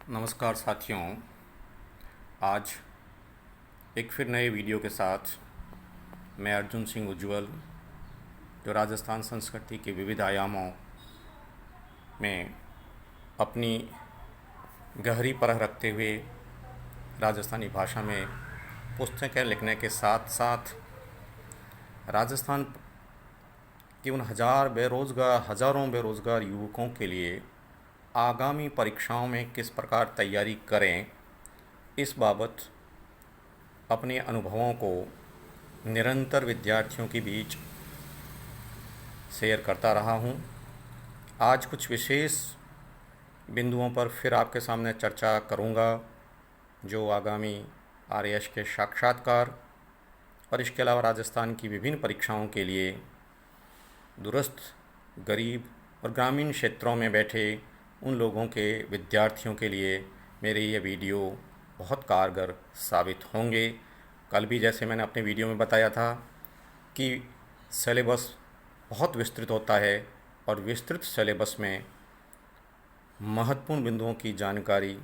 नमस्कार साथियों। आज एक फिर नए वीडियो के साथ मैं अर्जुन सिंह उज्ज्वल, जो राजस्थान संस्कृति के विविध आयामों में अपनी गहरी परख रखते हुए राजस्थानी भाषा में पुस्तकें लिखने के साथ साथ राजस्थान के उन हज़ारों बेरोज़गार युवकों के लिए आगामी परीक्षाओं में किस प्रकार तैयारी करें, इस बाबत अपने अनुभवों को निरंतर विद्यार्थियों के बीच शेयर करता रहा हूं। आज कुछ विशेष बिंदुओं पर फिर आपके सामने चर्चा करूंगा, जो आगामी आरएएस के साक्षात्कार और इसके अलावा राजस्थान की विभिन्न परीक्षाओं के लिए दूरस्थ, गरीब और ग्रामीण क्षेत्रों में बैठे उन लोगों के विद्यार्थियों के लिए मेरे ये वीडियो बहुत कारगर साबित होंगे। कल भी जैसे मैंने अपने वीडियो में बताया था कि सिलेबस बहुत विस्तृत होता है और विस्तृत सिलेबस में महत्वपूर्ण बिंदुओं की जानकारी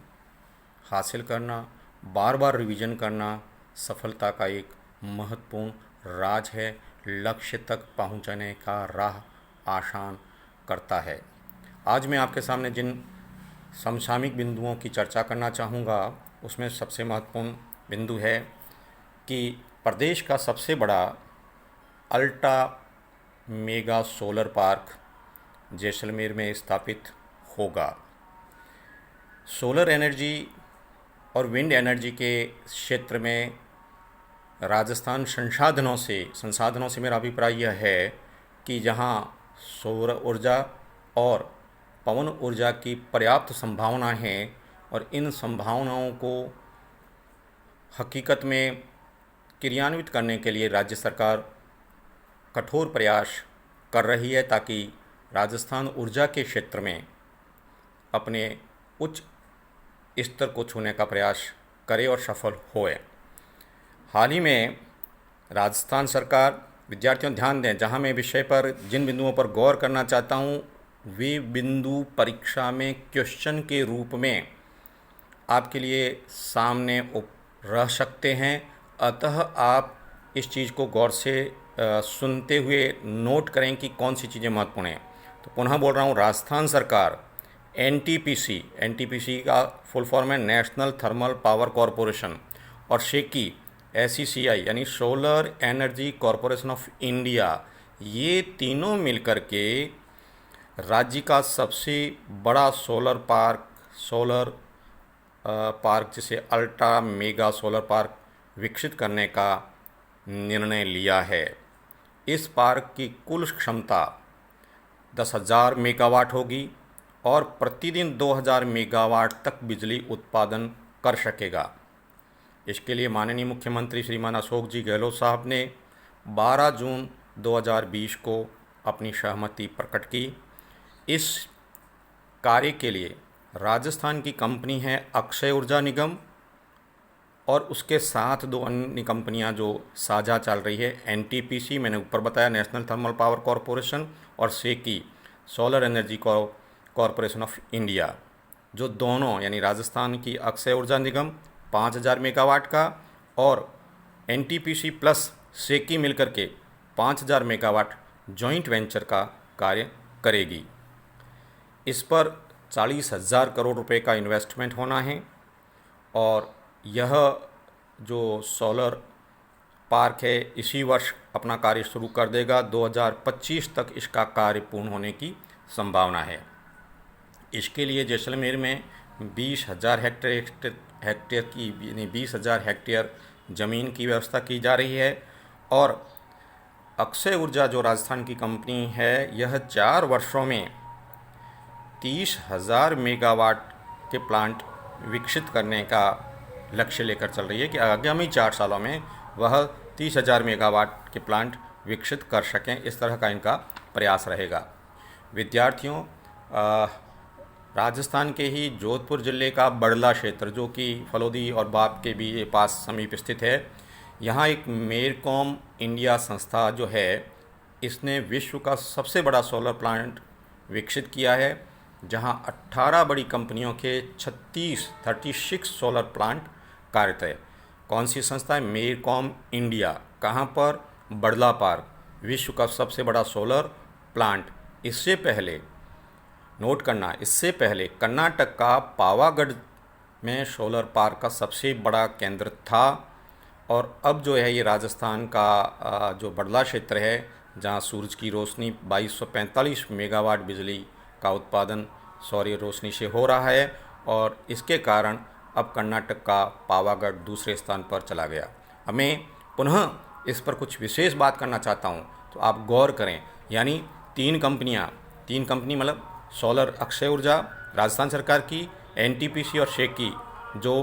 हासिल करना, बार बार रिवीजन करना सफलता का एक महत्वपूर्ण राज है। लक्ष्य तक पहुंचने का राह आसान करता है। आज मैं आपके सामने जिन समसामयिक बिंदुओं की चर्चा करना चाहूँगा, उसमें सबसे महत्वपूर्ण बिंदु है कि प्रदेश का सबसे बड़ा ultra mega solar park Jaisalmer में स्थापित होगा। सोलर एनर्जी और विंड एनर्जी के क्षेत्र में राजस्थान संसाधनों से मेरा अभिप्राय यह है कि जहां सौर ऊर्जा और पवन ऊर्जा की पर्याप्त संभावनाएं हैं और इन संभावनाओं को हकीकत में क्रियान्वित करने के लिए राज्य सरकार कठोर प्रयास कर रही है, ताकि राजस्थान ऊर्जा के क्षेत्र में अपने उच्च स्तर को छूने का प्रयास करे और सफल होए। हाल ही में राजस्थान सरकार, विद्यार्थियों ध्यान दें, जहां मैं विषय पर जिन बिंदुओं पर गौर करना चाहता हूं, वे बिंदु परीक्षा में क्वेश्चन के रूप में आपके लिए सामने रह सकते हैं। अतः आप इस चीज़ को गौर से सुनते हुए नोट करें कि कौन सी चीज़ें महत्वपूर्ण हैं। तो पुनः बोल रहा हूँ, राजस्थान सरकार एनटीपीसी का फुल फॉर्म है नेशनल थर्मल पावर कॉरपोरेशन, और सेकी SECI यानी solar energy corporation of India, ये तीनों मिलकर के राज्य का सबसे बड़ा सोलर पार्क जिसे अल्ट्रा मेगा सोलर पार्क विकसित करने का निर्णय लिया है। इस पार्क की कुल क्षमता 10,000 मेगावाट होगी और प्रतिदिन 2,000 मेगावाट तक बिजली उत्पादन कर सकेगा। इसके लिए माननीय मुख्यमंत्री श्रीमान अशोक जी गहलोत साहब ने 12 जून 2020 को अपनी सहमति प्रकट की। इस कार्य के लिए राजस्थान की कंपनी है अक्षय ऊर्जा निगम, और उसके साथ दो अन्य कंपनियां जो साझा चल रही है, एनटीपीसी मैंने ऊपर बताया नेशनल थर्मल पावर कॉरपोरेशन, और SECI solar energy corporation of India, जो दोनों यानी राजस्थान की अक्षय ऊर्जा निगम 5,000 मेगावाट का और एनटीपीसी प्लस सेकी मिलकर के 5,000 मेगावाट जॉइंट वेंचर का कार्य करेगी। इस पर 40,000 करोड़ रुपए का इन्वेस्टमेंट होना है, और यह जो सोलर पार्क है इसी वर्ष अपना कार्य शुरू कर देगा। 2025 तक इसका कार्य पूर्ण होने की संभावना है। इसके लिए जैसलमेर में 20,000 हेक्टेयर ज़मीन की व्यवस्था की जा रही है, और अक्षय ऊर्जा जो राजस्थान की कंपनी है, यह 4 वर्षों में 30,000 मेगावाट के प्लांट विकसित करने का लक्ष्य लेकर चल रही है कि आगामी 4 सालों में वह 30,000 मेगावाट के प्लांट विकसित कर सकें। इस तरह का इनका प्रयास रहेगा। विद्यार्थियों, राजस्थान के ही जोधपुर ज़िले का बड़ला क्षेत्र, जो कि फलोदी और बाप के भी पास समीप स्थित है, यहाँ एक मेरकॉम इंडिया संस्था जो है, इसने विश्व का सबसे बड़ा सोलर प्लांट विकसित किया है। जहां 18 बड़ी कंपनियों के 36 सोलर प्लांट कार्यरत है। कौन सी संस्था है? Mercom India. कहां पर? बड़ला पार्क, विश्व का सबसे बड़ा सोलर प्लांट। इससे पहले नोट करना, इससे पहले कर्नाटक का पावागढ़ में सोलर पार्क का सबसे बड़ा केंद्र था। और अब जो है ये राजस्थान का जो बड़ला क्षेत्र है, जहाँ सूरज की रोशनी 2245 मेगावाट बिजली का उत्पादन सौर रोशनी से हो रहा है, और इसके कारण अब कर्नाटक का पावागढ़ दूसरे स्थान पर चला गया। अब मैं पुनः इस पर कुछ विशेष बात करना चाहता हूँ, तो आप गौर करें। यानी तीन कंपनी मतलब सोलर अक्षय ऊर्जा राजस्थान सरकार की, एनटीपीसी और शेकी जो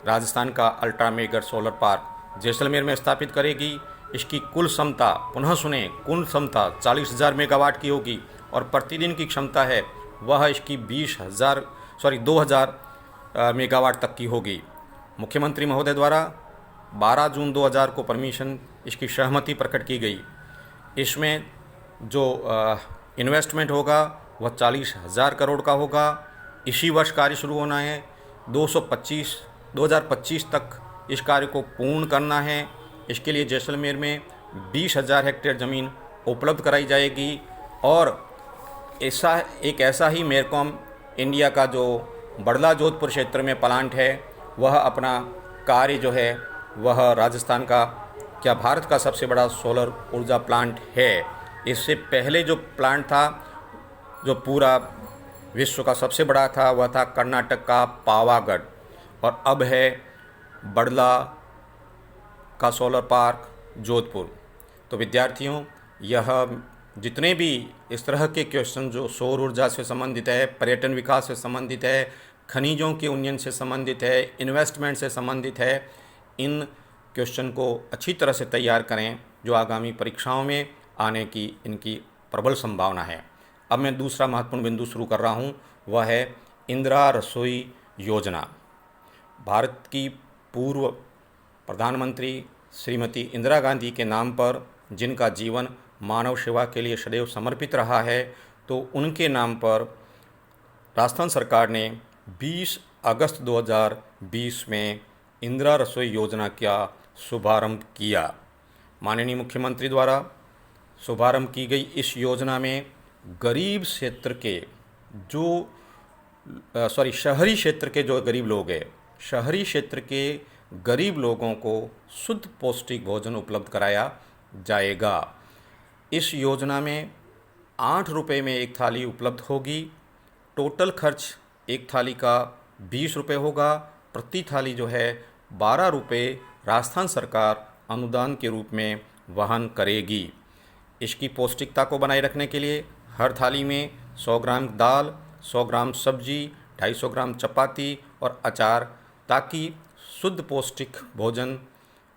राजस्थान का ultra mega solar park Jaisalmer में स्थापित करेगी। इसकी कुल क्षमता, पुनः सुने, कुल क्षमता 40,000 मेगावाट की होगी, और प्रतिदिन की क्षमता है वह इसकी 2,000 मेगावाट तक की होगी। मुख्यमंत्री महोदय द्वारा 12 जून 2000 को परमिशन, इसकी सहमति प्रकट की गई। इसमें जो इन्वेस्टमेंट होगा वह 40,000 करोड़ का होगा। इसी वर्ष कार्य शुरू होना है। 2025 तक इस कार्य को पूर्ण करना है। इसके लिए जैसलमेर में 20,000 हेक्टेयर ज़मीन उपलब्ध कराई जाएगी। और ऐसा ही मेरकॉम इंडिया का जो बड़ला जोधपुर क्षेत्र में प्लांट है, वह अपना कार्य जो है वह राजस्थान का, क्या भारत का सबसे बड़ा सोलर ऊर्जा प्लांट है। इससे पहले जो प्लांट था, जो पूरा विश्व का सबसे बड़ा था, वह था कर्नाटक का पावागढ़, और अब है बड़ला का सोलर पार्क जोधपुर। तो विद्यार्थियों, यह जितने भी इस तरह के क्वेश्चन जो सौर ऊर्जा से संबंधित है, पर्यटन विकास से संबंधित है, खनिजों के उन्नयन से संबंधित है, इन्वेस्टमेंट से संबंधित है, इन क्वेश्चन को अच्छी तरह से तैयार करें, जो आगामी परीक्षाओं में आने की इनकी प्रबल संभावना है। अब मैं दूसरा महत्वपूर्ण बिंदु शुरू कर रहा हूँ, वह है इंदिरा रसोई योजना। भारत की पूर्व प्रधानमंत्री श्रीमती इंदिरा गांधी के नाम पर, जिनका जीवन मानव सेवा के लिए सदैव समर्पित रहा है, तो उनके नाम पर राजस्थान सरकार ने 20 अगस्त 2020 में इंदिरा रसोई योजना का शुभारंभ किया। माननीय मुख्यमंत्री द्वारा शुभारंभ की गई इस योजना में गरीब क्षेत्र के शहरी क्षेत्र के जो गरीब लोग हैं, शहरी क्षेत्र के गरीब लोगों को शुद्ध पौष्टिक भोजन उपलब्ध कराया जाएगा। इस योजना में 8 रुपये में एक थाली उपलब्ध होगी। टोटल खर्च एक थाली का 20 रुपये होगा। प्रति थाली जो है 12 रुपये राजस्थान सरकार अनुदान के रूप में वहन करेगी। इसकी पौष्टिकता को बनाए रखने के लिए हर थाली में 100 ग्राम दाल, 100 ग्राम सब्जी, 250 ग्राम चपाती और अचार, ताकि शुद्ध पौष्टिक भोजन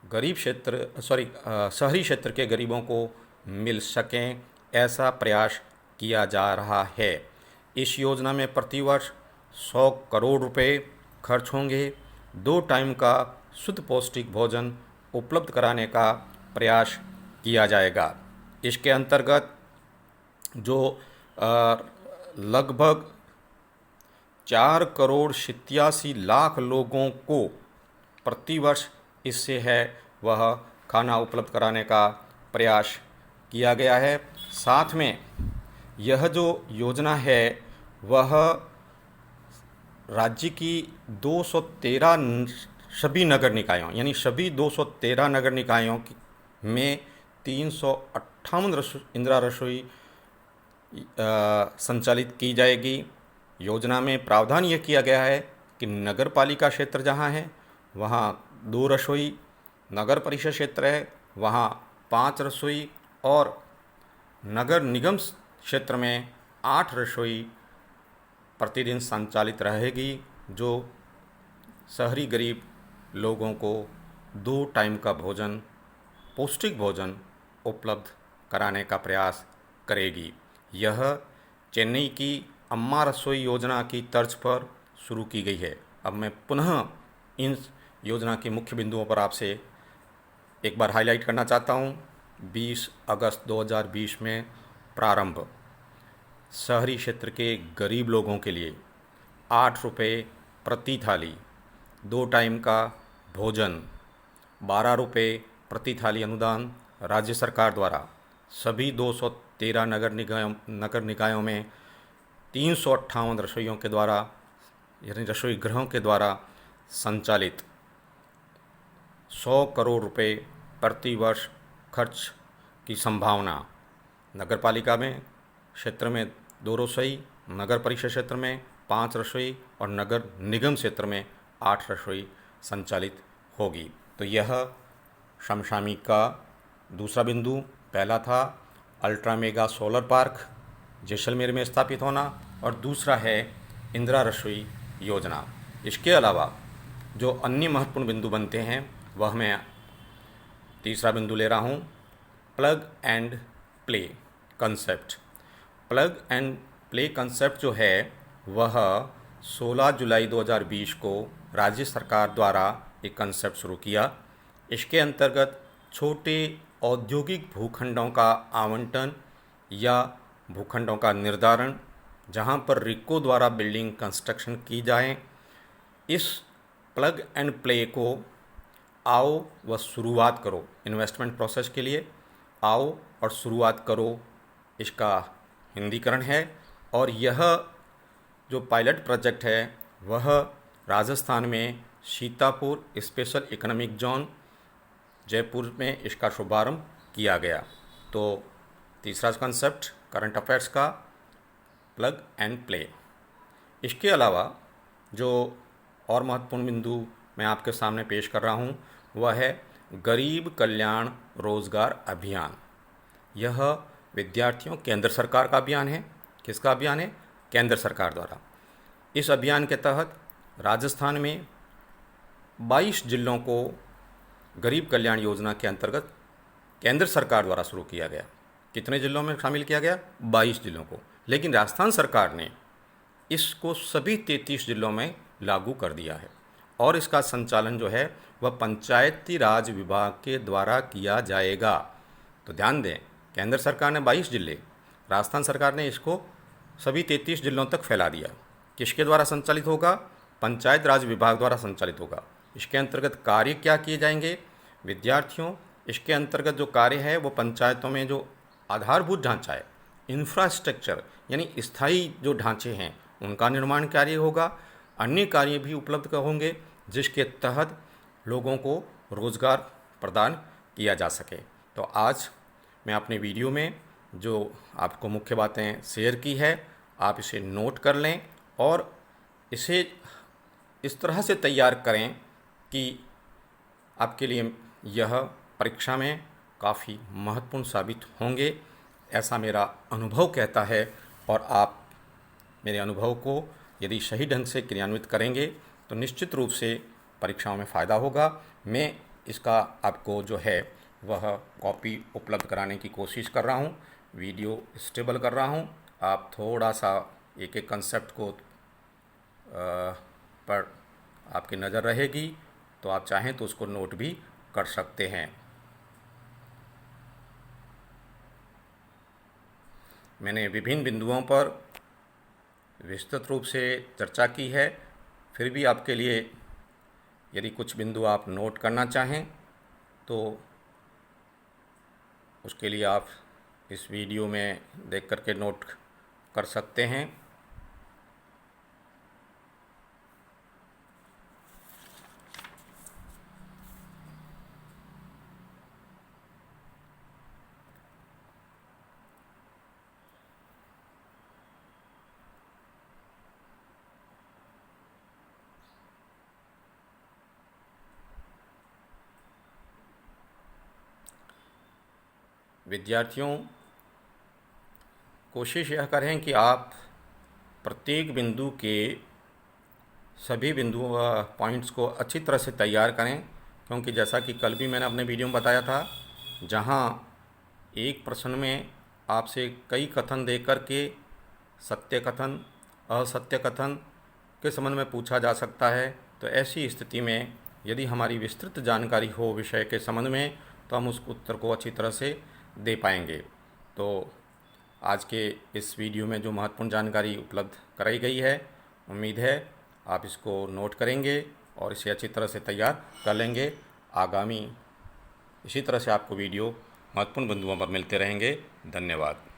शहरी क्षेत्र के गरीबों को मिल सकें, ऐसा प्रयास किया जा रहा है। इस योजना में प्रतिवर्ष 100 करोड़ रुपए खर्च होंगे। 2 टाइम का शुद्ध पौष्टिक भोजन उपलब्ध कराने का प्रयास किया जाएगा। इसके अंतर्गत जो लगभग 4 करोड़ 87 लाख लोगों को प्रतिवर्ष इससे है वह खाना उपलब्ध कराने का प्रयास किया गया है। साथ में यह जो योजना है वह राज्य की 213 सभी नगर निकायों, यानी सभी 213 नगर निकायों में 358 इंदिरा रसोई संचालित की जाएगी। योजना में प्रावधान यह किया गया है कि नगर पालिका क्षेत्र जहाँ है वहाँ 2 रसोई, नगर परिषद क्षेत्र है वहाँ 5 रसोई, और नगर निगम क्षेत्र में 8 रसोई प्रतिदिन संचालित रहेगी, जो शहरी गरीब लोगों को 2 टाइम का भोजन, पौष्टिक भोजन उपलब्ध कराने का प्रयास करेगी। यह चेन्नई की अम्मा रसोई योजना की तर्ज पर शुरू की गई है। अब मैं पुनः इन योजना के मुख्य बिंदुओं पर आपसे एक बार हाईलाइट करना चाहता हूँ। 20 अगस्त 2020 में प्रारंभ, शहरी क्षेत्र के गरीब लोगों के लिए 8 रुपये प्रति थाली, 2 टाइम का भोजन, 12 रुपये प्रति थाली अनुदान राज्य सरकार द्वारा सभी 213 नगर निकायों में 358 रसोइयों के द्वारा यानी रसोई गृहों के द्वारा संचालित 100 करोड़ रुपए प्रति वर्ष खर्च की संभावना। नगर पालिका में क्षेत्र में 2 रसोई, नगर परिषद क्षेत्र में 5 रसोई और नगर निगम क्षेत्र में 8 रसोई संचालित होगी। तो यह समसामयिक का दूसरा बिंदु। पहला था ultra mega solar park Jaisalmer में स्थापित होना और दूसरा है इंदिरा रसोई योजना। इसके अलावा जो अन्य महत्वपूर्ण बिंदु बनते हैं वह मैं तीसरा बिंदु ले रहा हूँ, plug and play concept. Plug and play concept जो है वह 16 जुलाई 2020 को राज्य सरकार द्वारा एक कंसेप्ट शुरू किया। इसके अंतर्गत छोटे औद्योगिक भूखंडों का आवंटन या भूखंडों का निर्धारण जहां पर रिको द्वारा बिल्डिंग कंस्ट्रक्शन की जाए, इस प्लग एंड प्ले को आओ व शुरुआत करो, इन्वेस्टमेंट प्रोसेस के लिए आओ और शुरुआत करो, इसका हिंदीकरण है। और यह जो पायलट प्रोजेक्ट है वह राजस्थान में Sitapur special economic zone Jaipur में इसका शुभारंभ किया गया। तो तीसरा कंसेप्ट करंट अफेयर्स का प्लग एंड प्ले। इसके अलावा जो और महत्वपूर्ण बिंदु मैं आपके सामने पेश कर रहा हूँ वह है गरीब कल्याण रोजगार अभियान। यह विद्यार्थियों केंद्र सरकार का अभियान है। किसका अभियान है? केंद्र सरकार द्वारा। इस अभियान के तहत राजस्थान में 22 जिलों को गरीब कल्याण योजना के अंतर्गत केंद्र सरकार द्वारा शुरू किया गया। कितने जिलों में शामिल किया गया? 22 जिलों को। लेकिन राजस्थान सरकार ने इसको सभी 33 जिलों में लागू कर दिया है और इसका संचालन जो है वह पंचायती राज विभाग के द्वारा किया जाएगा। तो ध्यान दें, केंद्र सरकार ने 22 जिले, राजस्थान सरकार ने इसको सभी 33 जिलों तक फैला दिया। किसके द्वारा संचालित होगा? पंचायत राज विभाग द्वारा संचालित होगा। इसके अंतर्गत कार्य क्या किए जाएंगे? विद्यार्थियों, इसके अंतर्गत जो कार्य है वो पंचायतों में जो आधारभूत ढांचा है, इंफ्रास्ट्रक्चर यानी स्थायी जो ढांचे हैं उनका निर्माण कार्य होगा। अन्य कार्य भी उपलब्ध होंगे जिसके तहत लोगों को रोज़गार प्रदान किया जा सके। तो आज मैं अपने वीडियो में जो आपको मुख्य बातें शेयर की है आप इसे नोट कर लें और इसे इस तरह से तैयार करें कि आपके लिए यह परीक्षा में काफ़ी महत्वपूर्ण साबित होंगे, ऐसा मेरा अनुभव कहता है। और आप मेरे अनुभव को यदि सही ढंग से क्रियान्वित करेंगे तो निश्चित रूप से परीक्षाओं में फ़ायदा होगा। मैं इसका आपको जो है वह कॉपी उपलब्ध कराने की कोशिश कर रहा हूँ, वीडियो स्टेबल कर रहा हूँ। आप थोड़ा सा एक एक कंसेप्ट को पर आपकी नज़र रहेगी तो आप चाहें तो उसको नोट भी कर सकते हैं। मैंने विभिन्न बिंदुओं पर विस्तृत रूप से चर्चा की है, फिर भी आपके लिए यदि कुछ बिंदु आप नोट करना चाहें तो उसके लिए आप इस वीडियो में देख करके नोट कर सकते हैं। विद्यार्थियों, कोशिश यह करें कि आप प्रत्येक बिंदु के सभी बिंदु पॉइंट्स को अच्छी तरह से तैयार करें, क्योंकि जैसा कि कल भी मैंने अपने वीडियो में बताया था, जहां एक प्रश्न में आपसे कई कथन दे कर के सत्य कथन, असत्य कथन के संबंध में पूछा जा सकता है। तो ऐसी स्थिति में यदि हमारी विस्तृत जानकारी हो विषय के संबंध में तो हम उस उत्तर को अच्छी तरह से दे पाएंगे। तो आज के इस वीडियो में जो महत्वपूर्ण जानकारी उपलब्ध कराई गई है, उम्मीद है आप इसको नोट करेंगे और इसे अच्छी तरह से तैयार कर लेंगे। आगामी इसी तरह से आपको वीडियो महत्वपूर्ण बिंदुओं पर मिलते रहेंगे। धन्यवाद।